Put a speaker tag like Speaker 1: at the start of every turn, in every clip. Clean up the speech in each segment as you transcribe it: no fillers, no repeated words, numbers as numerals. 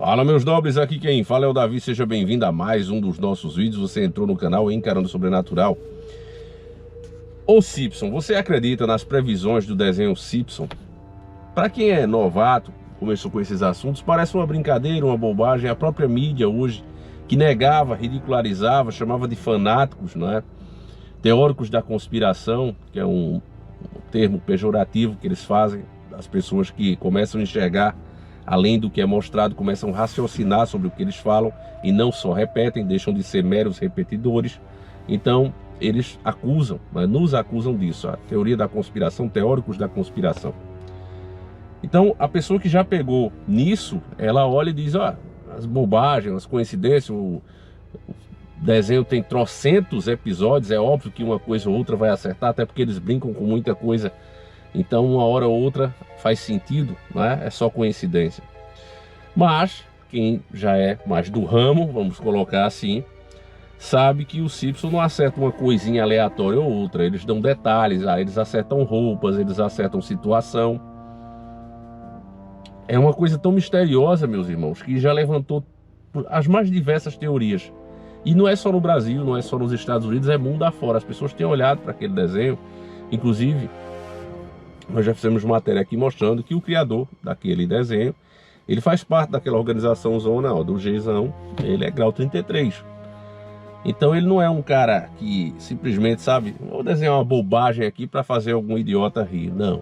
Speaker 1: Fala, meus nobres, aqui quem fala é o Davi, seja bem-vindo a mais um dos nossos vídeos. Você entrou no canal Encarando o Sobrenatural. Os Simpson, você acredita nas previsões do desenho Simpson? Para quem é novato, começou com esses assuntos, parece uma brincadeira, uma bobagem. A própria mídia hoje, que negava, ridicularizava, chamava de fanáticos, não é? Teóricos da conspiração, que é um termo pejorativo que eles fazem, as pessoas que começam a enxergar além do que é mostrado, começam a raciocinar sobre o que eles falam e não só repetem, deixam de ser meros repetidores. Então eles acusam, nos acusam disso, a teoria da conspiração, teóricos da conspiração. Então a pessoa que já pegou nisso, ela olha e diz, as bobagens, as coincidências, o desenho tem trocentos episódios, é óbvio que uma coisa ou outra vai acertar, até porque eles brincam com muita coisa. Então uma hora ou outra faz sentido, não é? É só coincidência. Mas quem já é mais do ramo, vamos colocar assim, sabe que o Simpson não acerta uma coisinha aleatória ou outra. Eles dão detalhes, eles acertam roupas, eles acertam situação. É uma coisa tão misteriosa, meus irmãos, que já levantou as mais diversas teorias. E não é só no Brasil, não é só nos Estados Unidos, é mundo afora. As pessoas têm olhado para aquele desenho, inclusive nós já fizemos matéria aqui mostrando que o criador daquele desenho, ele faz parte daquela organização zona, do Gzão, ele é grau 33. Então ele não é um cara que simplesmente, sabe, vou desenhar uma bobagem aqui para fazer algum idiota rir. Não.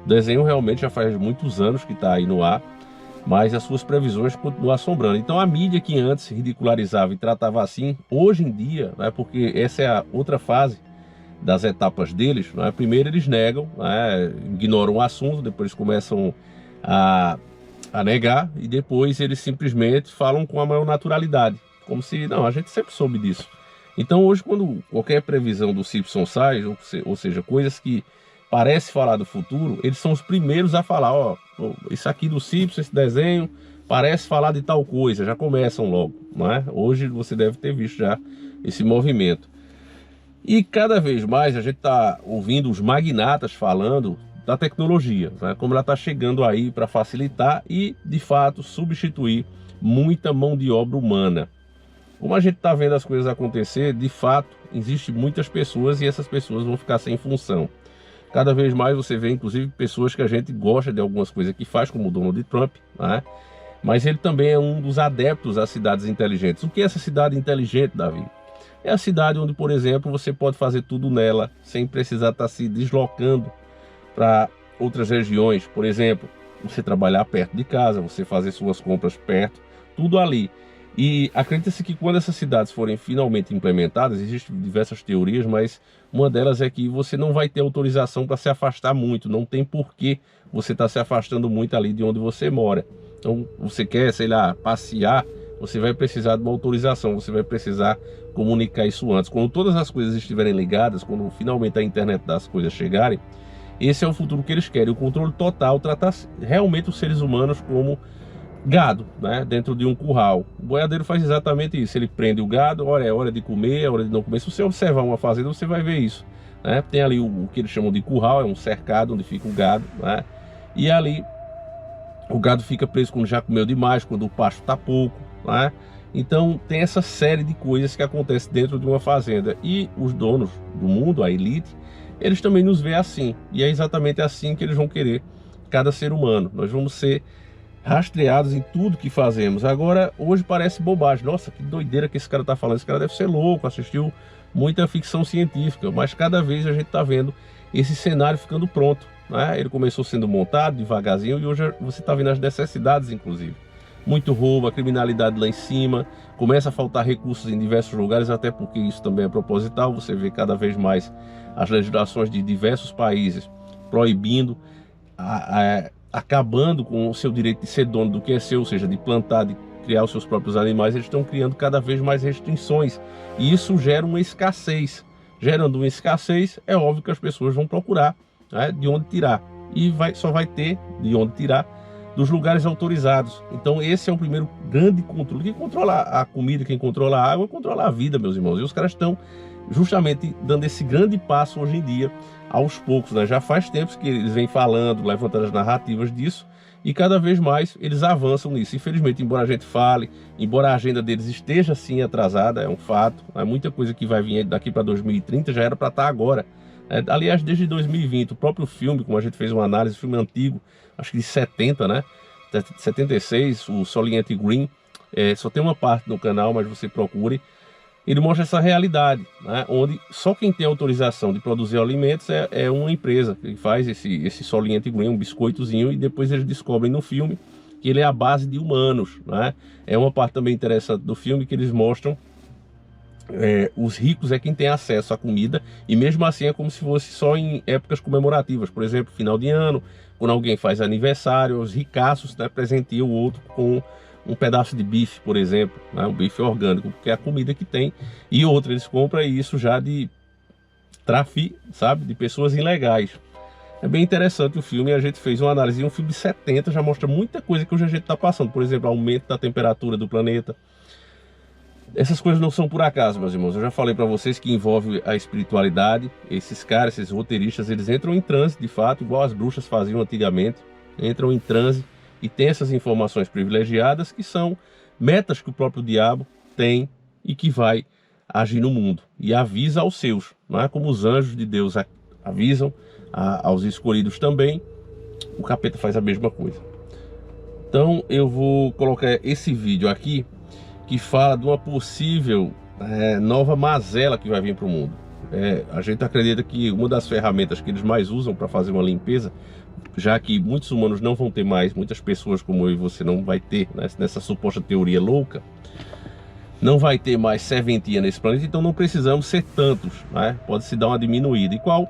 Speaker 1: O desenho realmente já faz muitos anos que está aí no ar, mas as suas previsões continuam assombrando. Então a mídia que antes ridicularizava e tratava assim, hoje em dia, né, porque essa é a outra fase das etapas deles, né? Primeiro eles negam, né? Ignoram o assunto, depois começam a negar e depois eles simplesmente falam com a maior naturalidade, como se, não, a gente sempre soube disso. Então hoje quando qualquer previsão do Simpson sai, ou seja, coisas que parecem falar do futuro, eles são os primeiros a falar, isso aqui do Simpson, esse desenho, parece falar de tal coisa, já começam logo, não é? Hoje você deve ter visto já esse movimento. E cada vez mais a gente está ouvindo os magnatas falando da tecnologia, né? Como ela está chegando aí para facilitar e, de fato, substituir muita mão de obra humana. Como a gente está vendo as coisas acontecer, de fato, existem muitas pessoas e essas pessoas vão ficar sem função. Cada vez mais você vê, inclusive, pessoas que a gente gosta de algumas coisas que faz, como o Donald Trump, né? Mas ele também é um dos adeptos às cidades inteligentes. O que é essa cidade inteligente, Davi? É a cidade onde, por exemplo, você pode fazer tudo nela, sem precisar estar se deslocando para outras regiões. Por exemplo, você trabalhar perto de casa, você fazer suas compras perto, tudo ali. E acredita-se que quando essas cidades forem finalmente implementadas, existem diversas teorias, mas uma delas é que você não vai ter autorização para se afastar muito, não tem porquê você estar se afastando muito ali de onde você mora. Então, você quer, sei lá, passear, você vai precisar de uma autorização, você vai precisar comunicar isso antes. Quando todas as coisas estiverem ligadas, quando finalmente a internet das coisas chegarem, esse é o futuro que eles querem, o controle total, tratar realmente os seres humanos como gado, né, dentro de um curral. O boiadeiro faz exatamente isso, ele prende o gado, olha, é hora de comer, é hora de não comer. Se você observar uma fazenda, você vai ver isso, né? Tem ali o que eles chamam de curral, é um cercado onde fica o gado, né? E ali o gado fica preso quando já comeu demais, quando o pasto está pouco, né? Então tem essa série de coisas que acontecem dentro de uma fazenda. E os donos do mundo, a elite, eles também nos veem assim. E é exatamente assim que eles vão querer cada ser humano. Nós vamos ser rastreados em tudo que fazemos. Agora, hoje parece bobagem. Nossa, que doideira que esse cara está falando. Esse cara deve ser louco, assistiu muita ficção científica. Mas cada vez a gente está vendo esse cenário ficando pronto, né? Ele começou sendo montado devagarzinho e hoje você está vendo as necessidades, inclusive. Muito roubo, a criminalidade lá em cima, começa a faltar recursos em diversos lugares, até porque isso também é proposital. Você vê cada vez mais as legislações de diversos países proibindo, acabando com o seu direito de ser dono do que é seu, ou seja, de plantar, de criar os seus próprios animais. Eles estão criando cada vez mais restrições e isso gera uma escassez. Gerando uma escassez, é óbvio que as pessoas vão procurar, né, de onde tirar, e só vai ter de onde tirar dos lugares autorizados. Então esse é o primeiro grande controle. Quem controla a comida, quem controla a água, controla a vida, meus irmãos. E os caras estão justamente dando esse grande passo hoje em dia, aos poucos, né? Já faz tempos que eles vêm falando, levantando as narrativas disso, E cada vez mais eles avançam nisso. Infelizmente, embora a gente fale, embora a agenda deles esteja assim atrasada, é um fato, é muita coisa que vai vir daqui para 2030 já era para estar agora. Aliás, desde 2020, o próprio filme, como a gente fez uma análise, filme antigo, acho que de 70, né? 76, o Soylent Green, só tem uma parte no canal, mas você procure. Ele mostra essa realidade, né? Onde só quem tem autorização de produzir alimentos é uma empresa que faz esse Soylent Green, um biscoitozinho, e depois eles descobrem no filme que ele é a base de humanos, né? É uma parte também interessante do filme que eles mostram os ricos é quem tem acesso à comida, e mesmo assim é como se fosse só em épocas comemorativas, por exemplo, final de ano, quando alguém faz aniversário, os ricaços, né, presenteiam o outro com um pedaço de bife, por exemplo, né, um bife orgânico, porque é a comida que tem, e outra, eles compram isso já de tráfico, sabe, de pessoas ilegais. É bem interessante o filme, a gente fez uma análise, um filme de 70 já mostra muita coisa que hoje a gente está passando, por exemplo, aumento da temperatura do planeta. Essas coisas não são por acaso, meus irmãos. Eu já falei para vocês que envolve a espiritualidade. Esses caras, esses roteiristas, eles entram em transe, de fato, igual as bruxas faziam antigamente. Entram em transe e tem essas informações privilegiadas que são metas que o próprio diabo tem e que vai agir no mundo. E avisa aos seus, não é? Como os anjos de Deus avisam aos escolhidos também, o capeta faz a mesma coisa. Então eu vou colocar esse vídeo aqui, que fala de uma possível nova mazela que vai vir para o mundo. A gente acredita que uma das ferramentas que eles mais usam para fazer uma limpeza, já que muitos humanos não vão ter mais, muitas pessoas como eu e você não vai ter, né, nessa suposta teoria louca, não vai ter mais serventia nesse planeta, então não precisamos ser tantos, né? Pode-se dar uma diminuída. E qual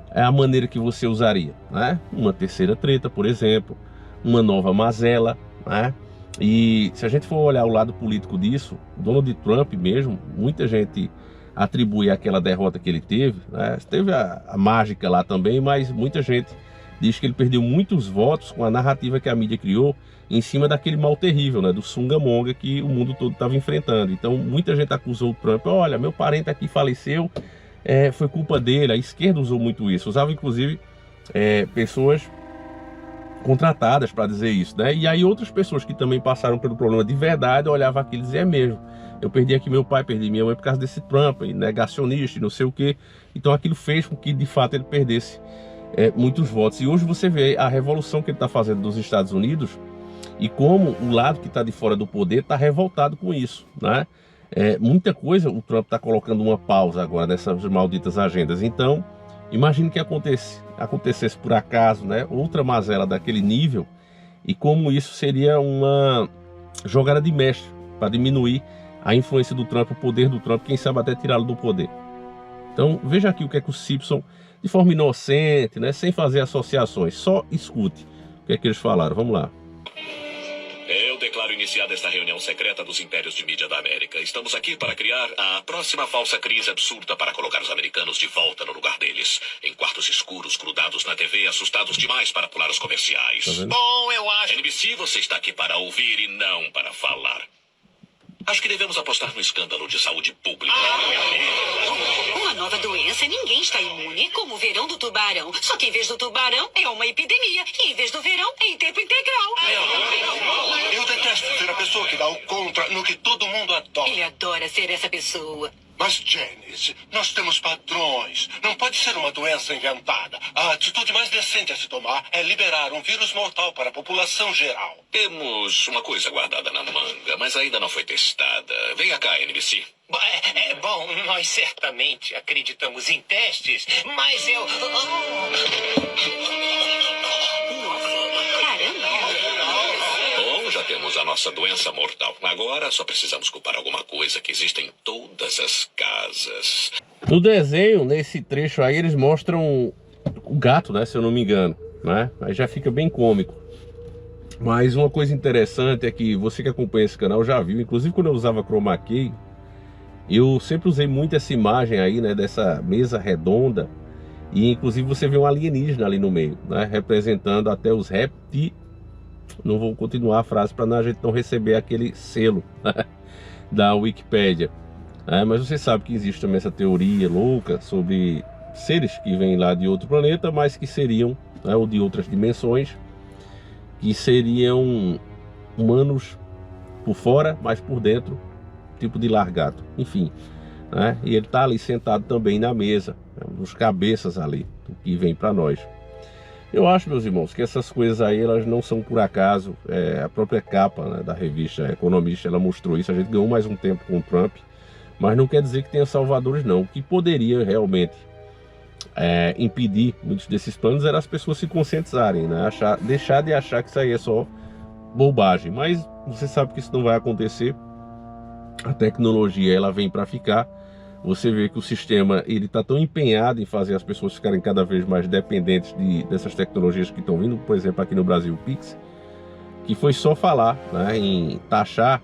Speaker 1: é a maneira que você usaria? Né? Uma terceira treta, por exemplo, uma nova mazela, né? E se a gente for olhar o lado político disso, Donald Trump mesmo, muita gente atribui aquela derrota que ele teve, né? Teve a mágica lá também, mas muita gente diz que ele perdeu muitos votos com a narrativa que a mídia criou em cima daquele mal terrível, né? Do Sungamonga que o mundo todo estava enfrentando. Então muita gente acusou o Trump, olha, meu parente aqui faleceu, foi culpa dele. A esquerda usou muito isso, usava inclusive pessoas contratadas para dizer isso, né? E aí outras pessoas que também passaram pelo problema de verdade olhavam aquilo e diziam, mesmo, eu perdi aqui meu pai, perdi minha mãe por causa desse Trump, negacionista e não sei o que. Então aquilo fez com que de fato ele perdesse muitos votos. E hoje você vê a revolução que ele está fazendo nos Estados Unidos e como o lado que está de fora do poder está revoltado com isso, né? Muita coisa o Trump está colocando uma pausa agora nessas malditas agendas. Então imagine que acontecesse por acaso, né, outra mazela daquele nível, e como isso seria uma jogada de mestre para diminuir a influência do Trump, o poder do Trump, quem sabe até tirá-lo do poder. Então veja aqui o que é que o Simpson, de forma inocente, né, sem fazer associações, só escute o que é que eles falaram. Vamos lá.
Speaker 2: Eu declaro iniciada esta reunião secreta dos impérios de mídia da América. Estamos aqui para criar a próxima falsa crise absurda para colocar os americanos de volta no lugar deles. Em quartos escuros, grudados na TV, assustados demais para pular os comerciais.
Speaker 3: Bom, eu acho...
Speaker 2: NBC, você está aqui para ouvir e não para falar. Acho que devemos apostar no escândalo de saúde pública.
Speaker 4: Uma nova doença, ninguém está imune. É como o verão do tubarão. Só que em vez do tubarão é uma epidemia. E em vez do verão é em tempo integral.
Speaker 3: Eu detesto ser a pessoa que dá o contra no que todo mundo adora.
Speaker 4: Ele adora ser essa pessoa.
Speaker 3: Mas, Janice, nós temos padrões. Não pode ser uma doença inventada. A atitude mais decente a se tomar é liberar um vírus mortal para a população geral.
Speaker 2: Temos uma coisa guardada na manga, mas ainda não foi testada. Venha cá, NBC.
Speaker 5: Bom, nós certamente acreditamos em testes, mas eu...
Speaker 2: Bom, já temos a nossa doença mortal. Agora só precisamos culpar alguma coisa que existe em todas as casas.
Speaker 1: No desenho, nesse trecho aí, eles mostram o gato, né, se eu não me engano, né? Aí já fica bem cômico. Mas uma coisa interessante é que você que acompanha esse canal já viu, inclusive quando eu usava Chroma Key, eu sempre usei muito essa imagem aí, né, dessa mesa redonda, e inclusive você vê um alienígena ali no meio, né, representando até os repti... Não vou continuar a frase para a gente não receber aquele selo, né, da Wikipédia. Mas você sabe que existe também essa teoria louca sobre seres que vêm lá de outro planeta, mas que seriam, né, ou de outras dimensões, que seriam humanos por fora, mas por dentro, tipo de largato, enfim, né? E ele está ali sentado também na mesa, né? Nos cabeças ali, do que vem para nós. Eu acho, meus irmãos, que essas coisas aí, elas não são por acaso. A própria capa, né, da revista Economista, ela mostrou isso. A gente ganhou mais um tempo com o Trump, mas não quer dizer que tenha salvadores, não. O que poderia realmente impedir muitos desses planos era as pessoas se conscientizarem, né? Deixar de achar que isso aí é só bobagem. Mas você sabe que isso não vai acontecer. A tecnologia, ela vem para ficar. Você vê que o sistema, ele está tão empenhado em fazer as pessoas ficarem cada vez mais dependentes dessas tecnologias que estão vindo, por exemplo, aqui no Brasil, o Pix, que foi só falar, né, em taxar,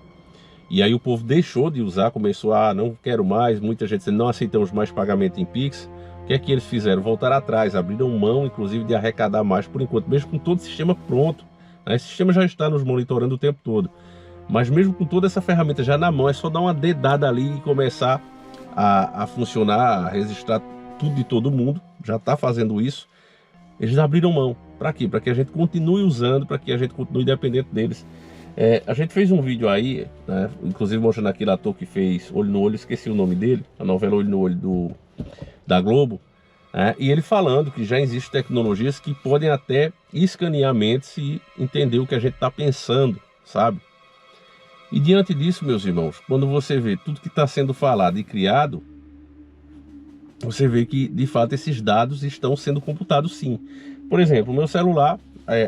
Speaker 1: e aí o povo deixou de usar, começou a, não quero mais, muita gente dizendo, não aceitamos mais pagamento em Pix. O que é que eles fizeram? Voltaram atrás, abriram mão, inclusive, de arrecadar mais por enquanto, mesmo com todo o sistema pronto, né? Esse sistema já está nos monitorando o tempo todo, mas mesmo com toda essa ferramenta já na mão, é só dar uma dedada ali e começar a funcionar, a registrar tudo de todo mundo, já está fazendo isso. Eles abriram mão. Para quê? Para que a gente continue usando, para que a gente continue dependente deles. A gente fez um vídeo aí, né, inclusive mostrando aquele ator que fez Olho no Olho, esqueci o nome dele, a novela Olho no Olho da Globo, e ele falando que já existem tecnologias que podem até escanear mentes e entender o que a gente está pensando, sabe? E diante disso, meus irmãos, quando você vê tudo que está sendo falado e criado, você vê que, de fato, esses dados estão sendo computados sim. Por exemplo, o meu celular,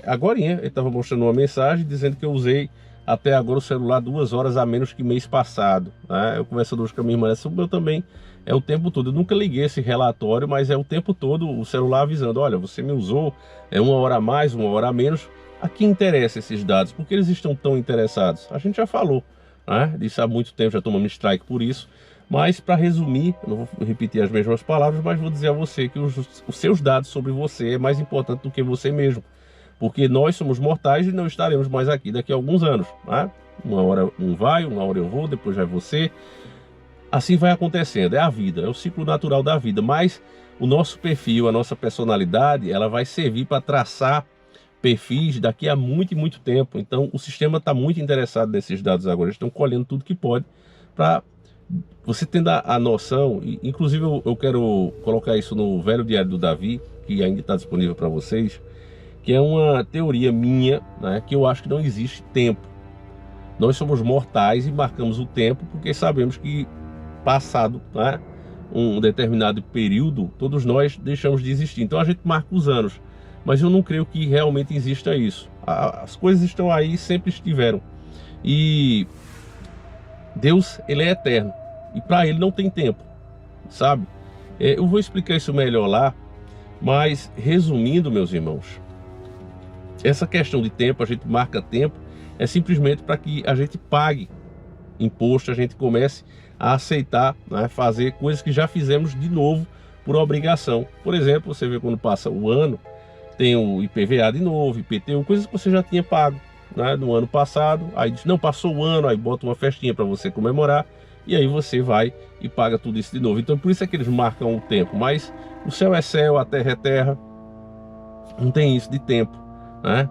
Speaker 1: agorinha, ele estava mostrando uma mensagem dizendo que eu usei até agora o celular 2 horas a menos que mês passado, né? Eu conversando hoje com a minha irmã, o meu também é o tempo todo. Eu nunca liguei esse relatório, mas é o tempo todo o celular avisando, olha, você me usou 1 hora a mais, 1 hora a menos. A quem interessa esses dados? Por que eles estão tão interessados? A gente já falou, né, disso há muito tempo, já tomamos strike por isso. Mas para resumir, eu não vou repetir as mesmas palavras, mas vou dizer a você que os seus dados sobre você é mais importante do que você mesmo. Porque nós somos mortais e não estaremos mais aqui daqui a alguns anos, né? 1 hora um vai, 1 hora eu vou, depois vai você. Assim vai acontecendo, é a vida, é o ciclo natural da vida. Mas o nosso perfil, a nossa personalidade, ela vai servir para traçar perfis daqui a muito e muito tempo. Então o sistema está muito interessado nesses dados agora, eles estão colhendo tudo que pode para você tendo a noção. Inclusive eu quero colocar isso no Velho Diário do Davi, que ainda está disponível para vocês, que é uma teoria minha, né, que eu acho que não existe tempo. Nós somos mortais e marcamos o tempo porque sabemos que passado, né, um determinado período, todos nós deixamos de existir. Então a gente marca os anos. Mas eu não creio que realmente exista isso. As coisas estão aí, sempre estiveram. E Deus, ele é eterno. E para ele não tem tempo, sabe? Eu vou explicar isso melhor lá. Mas, resumindo, meus irmãos, essa questão de tempo, a gente marca tempo, é simplesmente para que a gente pague imposto, a gente comece a aceitar, né, fazer coisas que já fizemos de novo por obrigação. Por exemplo, você vê quando passa o ano, tem o IPVA de novo, IPTU, coisas que você já tinha pago, né, no ano passado. Aí diz, não, passou o ano, aí bota uma festinha para você comemorar, e aí você vai e paga tudo isso de novo. Então por isso é que eles marcam o tempo. Mas o céu é céu, a terra é terra, não tem isso de tempo, né?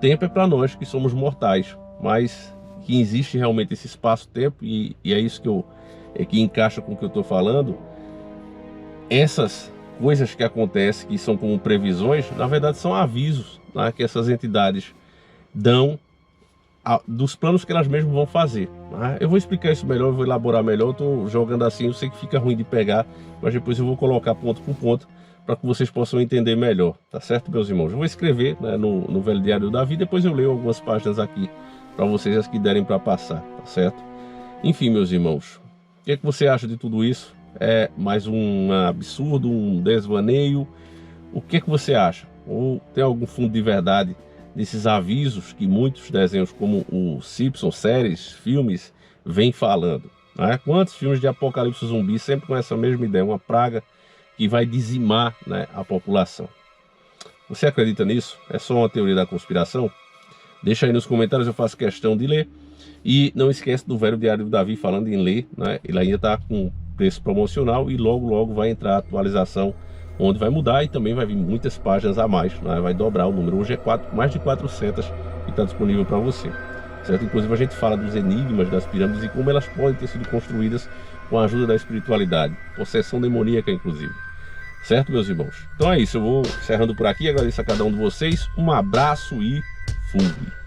Speaker 1: Tempo é para nós que somos mortais, mas que existe realmente esse espaço-tempo, e é isso que encaixa com o que eu estou falando. Essas coisas que acontecem, que são como previsões, na verdade são avisos, né, que essas entidades dão dos planos que elas mesmas vão fazer, né? Eu vou explicar isso melhor, eu vou elaborar melhor. Eu estou jogando assim, eu sei que fica ruim de pegar, mas depois eu vou colocar ponto por ponto para que vocês possam entender melhor, tá certo, meus irmãos? Eu vou escrever, né, no Velho Diário do Davi, depois eu leio algumas páginas aqui para vocês, as que derem para passar, tá certo? Enfim, meus irmãos, o que é que você acha de tudo isso? É mais um absurdo, um desvaneio? O que é que você acha? Ou tem algum fundo de verdade nesses avisos que muitos desenhos como o Simpsons, séries, filmes, vêm falando, né? Quantos filmes de apocalipse zumbi sempre com essa mesma ideia, uma praga que vai dizimar, né, a população? Você acredita nisso? É só uma teoria da conspiração? Deixa aí nos comentários, eu faço questão de ler. E não esquece do Velho Diário do Davi, falando em ler, né? Ele ainda está com preço promocional e logo vai entrar a atualização onde vai mudar e também vai vir muitas páginas a mais, né? Vai dobrar o número. Hoje é mais de 400 que está disponível para você, certo? Inclusive a gente fala dos enigmas das pirâmides e como elas podem ter sido construídas com a ajuda da espiritualidade, possessão demoníaca inclusive, certo, meus irmãos? Então é isso, eu vou encerrando por aqui, agradeço a cada um de vocês, um abraço e fui!